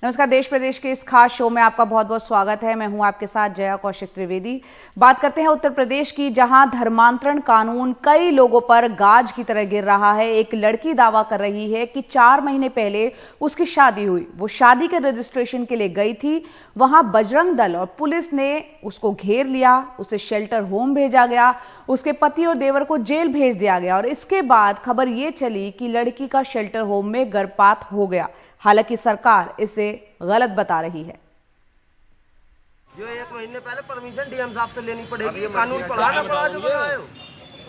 नमस्कार। देश प्रदेश के इस खास शो में आपका बहुत बहुत स्वागत है। मैं हूं आपके साथ जया कौशिक त्रिवेदी। बात करते हैं उत्तर प्रदेश की, जहां धर्मांतरण कानून कई लोगों पर गाज की तरह गिर रहा है। एक लड़की दावा कर रही है कि 4 महीने पहले उसकी शादी हुई। वो शादी के रजिस्ट्रेशन के लिए गई थी। वहां बजरंग दल और पुलिस ने उसको घेर लिया, उसे शेल्टर होम भेजा गया, उसके पति और देवर को जेल भेज दिया गया और इसके बाद खबर ये चली कि लड़की का शेल्टर होम में गर्भपात हो गया। हालांकि सरकार इसे गलत बता रही है। ये 1 महीने पहले परमिशन डीएम साहब से लेनी पड़ेगी। कानून पढ़ाना पड़ा जो बनाए हो,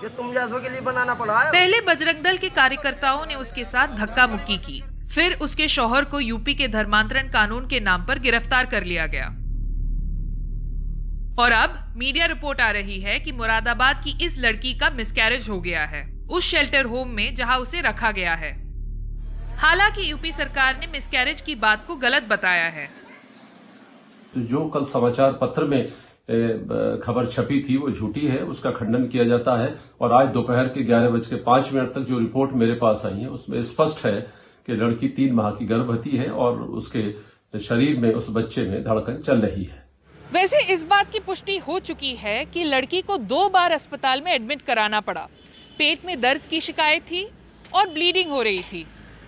ये तुम जैसों के लिए बनाना पड़ा है। पहले बजरंग दल के कार्यकर्ताओं ने उसके साथ धक्का मुक्की की, फिर उसके शौहर को यूपी के धर्मांतरण कानून के नाम पर गिरफ्तार कर लिया गया। और अब मीडिया रिपोर्ट आ रही है कि मुरादाबाद की इस लड़की का मिसकैरेज हो गया है उस शेल्टर होम में जहां उसे रखा गया है। हालांकि यूपी सरकार ने मिसकैरेज की बात को गलत बताया है। जो कल समाचार पत्र में खबर छपी थी वो झूठी है, उसका खंडन किया जाता है। और आज दोपहर के 11:05 तक जो रिपोर्ट मेरे पास आई है उसमें स्पष्ट है कि लड़की 3 माह की गर्भवती है और उसके शरीर में, उस बच्चे में धड़कन चल रही है। वैसे इस बात की पुष्टि हो चुकी है कि लड़की को 2 बार अस्पताल में एडमिट कराना पड़ा। पेट में दर्द की शिकायत थी और ब्लीडिंग हो रही थी।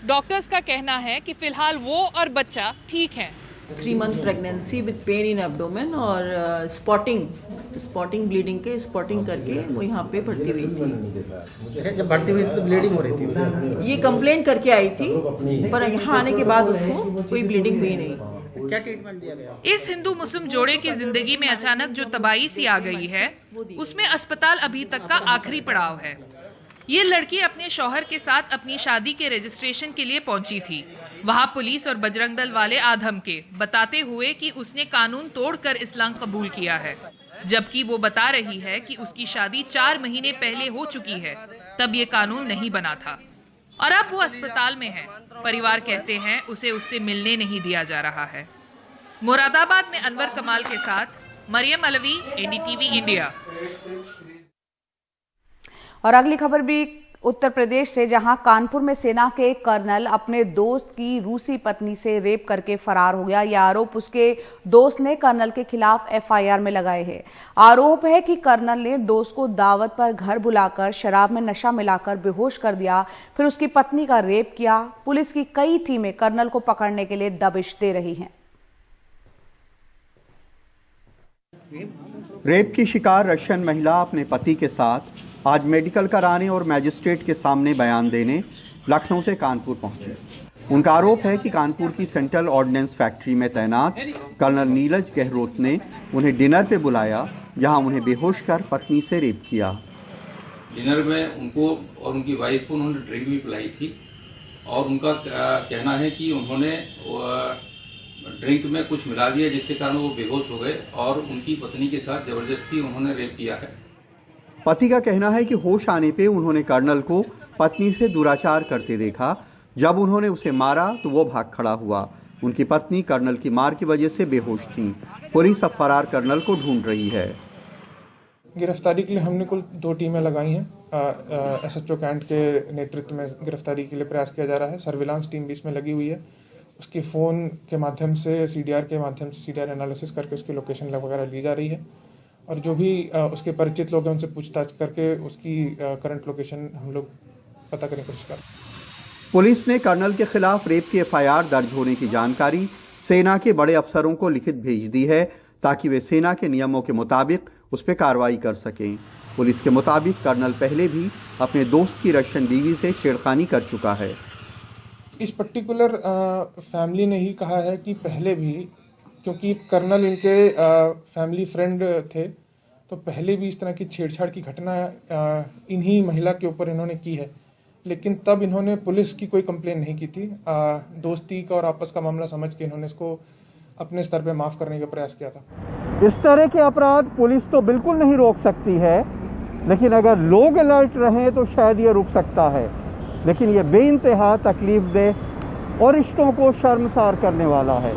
डॉक्टर्स का कहना है कि फिलहाल वो और बच्चा ठीक है। 3 month pregnancy with pain in abdomen और स्पॉटिंग ब्लीडिंग के स्पॉटिंग करके वो यहाँ पे भर्ती हुई थी। जब भर्ती हुई थी तो ब्लीडिंग हो रही थी। ये कंप्लेंट करके आई थी, पर यहाँ आने के बाद उसको कोई ब्लीडिंग हुई नहीं। क्या ट्रीटमेंट दिया गया? इस हिंदू मुस्लिम जोड़े की जिंदगी में अचानक जो तबाही सी आ गई है, उसमें अस्पताल अभी तक का आखिरी पड़ाव है। ये लड़की अपने शौहर के साथ अपनी शादी के रजिस्ट्रेशन के लिए पहुंची थी। वहां पुलिस और बजरंग दल वाले आधम के बताते हुए कि उसने कानून तोड़कर इस्लाम कबूल किया है, जबकि वो बता रही है कि उसकी शादी 4 महीने पहले हो चुकी है, तब ये कानून नहीं बना था। और अब वो अस्पताल में है। परिवार कहते हैं उसे उससे मिलने नहीं दिया जा रहा है। मुरादाबाद में अनवर कमाल के साथ मरियम अलवी, एनडीटीवी इंडिया। और अगली खबर भी उत्तर प्रदेश से, जहां कानपुर में सेना के कर्नल अपने दोस्त की रूसी पत्नी से रेप करके फरार हो गया। यह आरोप उसके दोस्त ने कर्नल के खिलाफ एफआईआर में लगाए हैं। आरोप है कि कर्नल ने दोस्त को दावत पर घर बुलाकर शराब में नशा मिलाकर बेहोश कर दिया, फिर उसकी पत्नी का रेप किया। पुलिस की कई टीमें कर्नल को पकड़ने के लिए दबिश दे रही हैं। रेप की शिकार रशियन महिला अपने पति के साथ आज मेडिकल कराने और मैजिस्ट्रेट के सामने बयान देने लखनऊ से कानपुर पहुंचे। उनका आरोप है कि कानपुर की सेंट्रल ऑर्डिनेंस फैक्ट्री में तैनात कर्नल नीरज गहलोत ने उन्हें डिनर पे बुलाया, जहां उन्हें बेहोश कर पत्नी से रेप किया। डिनर में उनको और उनकी वाइफ को उन्होंने ड्रिंक भी पिलाई थी और उनका कहना है कि उन्होंने ड्रिंक में कुछ मिला दिया जिसके कारण वो बेहोश हो गए और उनकी पत्नी के साथ जबरदस्ती उन्होंने रेप किया है। पति का कहना है कि होश आने पे उन्होंने कर्नल को पत्नी से दुराचार करते देखा। जब उन्होंने उसे मारा तो वो भाग खड़ा हुआ। उनकी पत्नी कर्नल की मार की वजह से बेहोश थी। पुलिस अब फरार कर्नल को ढूंढ रही है। गिरफ्तारी के लिए हमने कुल 2 टीमें लगाई हैं। एसएचओ कैंट के नेतृत्व में गिरफ्तारी के लिए प्रयास किया जा रहा है। सर्विलांस टीम भी इसमें लगी हुई है। उसकी फ़ोन के माध्यम से, सीडीआर के माध्यम से सीडीआर एनालिसिस करके उसकी लोकेशन वगैरह ली जा रही है और जो भी उसके परिचित लोग हैं उनसे पूछताछ करके उसकी करंट लोकेशन हम लोग पता करने की कोशिश कर रहे हैं। पुलिस ने कर्नल के खिलाफ रेप की एफआईआर दर्ज होने की जानकारी सेना के बड़े अफसरों को लिखित भेज दी है, ताकि वे सेना के नियमों के मुताबिक उस पर कार्रवाई कर सकें। पुलिस के मुताबिक कर्नल पहले भी अपने दोस्त की रशियन बीवी से छेड़खानी कर चुका है। इस पर्टिकुलर फैमिली ने ही कहा है कि पहले भी, क्योंकि कर्नल इनके फैमिली फ्रेंड थे, तो पहले भी इस तरह की छेड़छाड़ की घटना इन्हीं महिला के ऊपर इन्होंने की है, लेकिन तब इन्होंने पुलिस की कोई कंप्लेन नहीं की थी। दोस्ती का और आपस का मामला समझ के इन्होंने इसको अपने स्तर पे माफ़ करने का प्रयास किया था। इस तरह के अपराध पुलिस तो बिल्कुल नहीं रोक सकती है, लेकिन अगर लोग अलर्ट रहें तो शायद ये रुक सकता है। लेकिन ये बेइंतहा तकलीफदेह और रिश्तों को शर्मसार करने वाला है।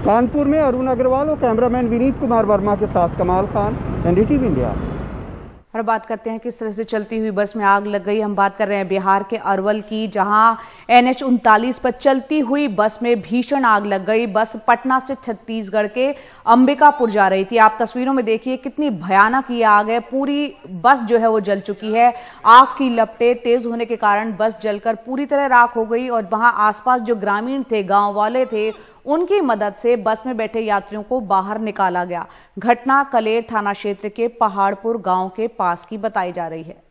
कानपुर में अरुण अग्रवाल और कैमरामैन विनीत कुमार वर्मा के साथ कमाल खान, एनडीटीवी इंडिया। और बात करते हैं किस तरह से चलती हुई बस में आग लग गई। हम बात कर रहे हैं बिहार के अरवल की, जहां NH 39 पर चलती हुई बस में भीषण आग लग गई। बस पटना से छत्तीसगढ़ के अंबिकापुर जा रही थी। आप तस्वीरों में देखिए कितनी भयानक ये आग है। पूरी बस जो है वो जल चुकी है। आग की लपटें तेज होने के कारण बस जलकर पूरी तरह राख हो गई और वहां आसपास जो ग्रामीण थे, गांव वाले थे, उनकी मदद से बस में बैठे यात्रियों को बाहर निकाला गया। घटना कलेर थाना क्षेत्र के पहाड़पुर गांव के पास की बताई जा रही है।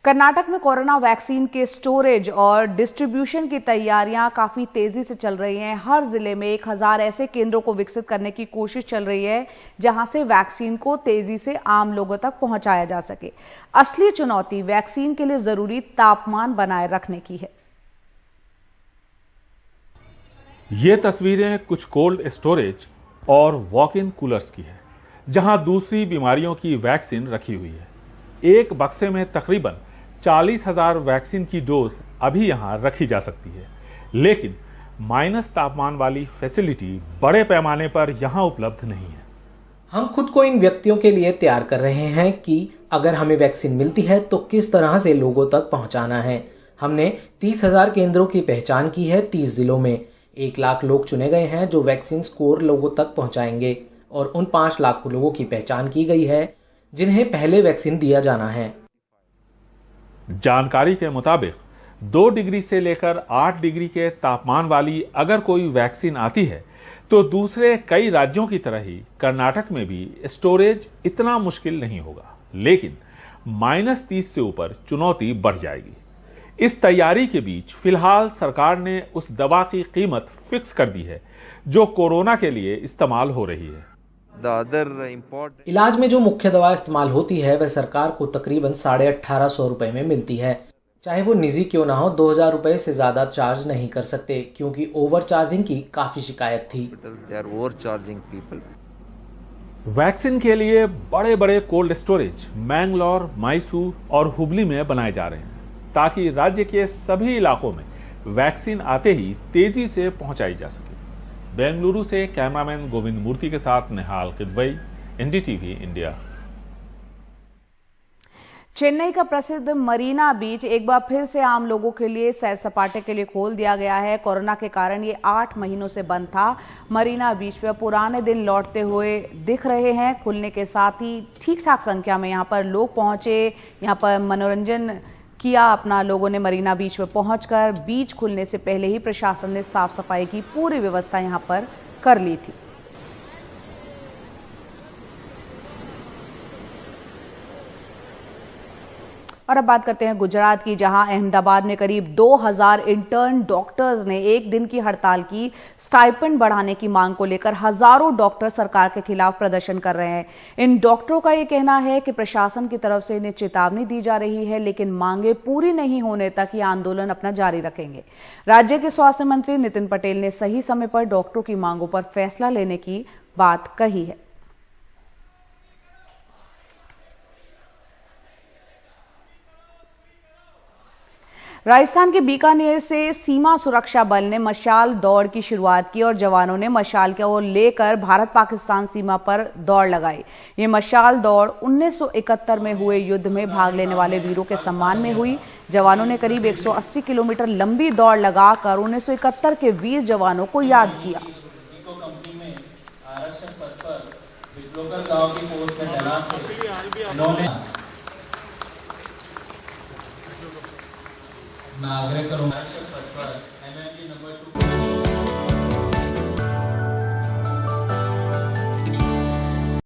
कर्नाटक में कोरोना वैक्सीन के स्टोरेज और डिस्ट्रीब्यूशन की तैयारियां काफी तेजी से चल रही हैं। हर जिले में 1000 ऐसे केंद्रों को विकसित करने की कोशिश चल रही है जहां से वैक्सीन को तेजी से आम लोगों तक पहुंचाया जा सके। असली चुनौती वैक्सीन के लिए जरूरी तापमान बनाए रखने की है। ये तस्वीरें कुछ कोल्ड स्टोरेज और वॉक इन कूलर्स की है, जहां दूसरी बीमारियों की वैक्सीन रखी हुई है। एक बक्से में तकरीबन 40,000 वैक्सीन की डोज अभी यहां रखी जा सकती है, लेकिन माइनस तापमान वाली फैसिलिटी बड़े पैमाने पर यहां उपलब्ध नहीं है। हम खुद को इन व्यक्तियों के लिए तैयार कर रहे हैं कि अगर हमें वैक्सीन मिलती है तो किस तरह से लोगों तक पहुंचाना है। हमने 30,000 केंद्रों की पहचान की है। 30 जिलों में 1 लाख लोग चुने गए हैं जो वैक्सीन स्कोर लोगों तक पहुंचाएंगे और उन 5 लाख लोगों की पहचान की गई है जिन्हें पहले वैक्सीन दिया जाना है। जानकारी के मुताबिक 2 डिग्री से लेकर 8 डिग्री के तापमान वाली अगर कोई वैक्सीन आती है तो दूसरे कई राज्यों की तरह ही कर्नाटक में भी स्टोरेज इतना मुश्किल नहीं होगा, लेकिन -30 से ऊपर चुनौती बढ़ जाएगी। इस तैयारी के बीच फिलहाल सरकार ने उस दवा की कीमत फिक्स कर दी है जो कोरोना के लिए इस्तेमाल हो रही है। इलाज में जो मुख्य दवा इस्तेमाल होती है वह सरकार को तकरीबन 1850 रुपए में मिलती है। चाहे वो निजी क्यों ना हो, 2000 रुपए से ज्यादा चार्ज नहीं कर सकते क्योंकि ओवर चार्जिंग की काफी शिकायत थी। वैक्सीन के लिए बड़े बड़े कोल्ड स्टोरेज मैंगलोर, मैसूर और हुबली में बनाए जा रहे हैं ताकि राज्य के सभी इलाकों में वैक्सीन आते ही तेजी से पहुंचाई जा सके। बेंगलुरु से कैमरामैन गोविंद मूर्ति के साथ निहाल किदवई, NDTV इंडिया। चेन्नई का प्रसिद्ध मरीना बीच एक बार फिर से आम लोगों के लिए सैर सपाटे के लिए खोल दिया गया है। कोरोना के कारण ये 8 महीनों से बंद था। मरीना बीच पर पुराने दिन लौटते हुए दिख रहे हैं। खुलने के साथ ही ठीक ठाक संख्या में यहाँ पर लोग पहुंचे, यहाँ पर मनोरंजन किया अपना। लोगों ने मरीना बीच पर पहुंचकर बीच खुलने से पहले ही प्रशासन ने साफ सफाई की पूरी व्यवस्था यहां पर कर ली थी। और अब बात करते हैं गुजरात की, जहां अहमदाबाद में करीब 2000 इंटर्न डॉक्टर्स ने एक दिन की हड़ताल की। स्टाइपेंड बढ़ाने की मांग को लेकर हजारों डॉक्टर सरकार के खिलाफ प्रदर्शन कर रहे हैं। इन डॉक्टरों का यह कहना है कि प्रशासन की तरफ से इन्हें चेतावनी दी जा रही है, लेकिन मांगे पूरी नहीं होने तक ये आंदोलन अपना जारी रखेंगे। राज्य के स्वास्थ्य मंत्री नितिन पटेल ने सही समय पर डॉक्टरों की मांगों पर फैसला लेने की बात कही है। राजस्थान के बीकानेर से सीमा सुरक्षा बल ने मशाल दौड़ की शुरुआत की और जवानों ने मशाल को लेकर भारत पाकिस्तान सीमा पर दौड़ लगाई। ये मशाल दौड़ 1971 में हुए युद्ध में भाग लेने वाले वीरों के सम्मान में हुई। जवानों ने करीब 180 किलोमीटर लंबी दौड़ लगाकर 1971 के वीर जवानों को याद किया। मैं आग्रह करूंगा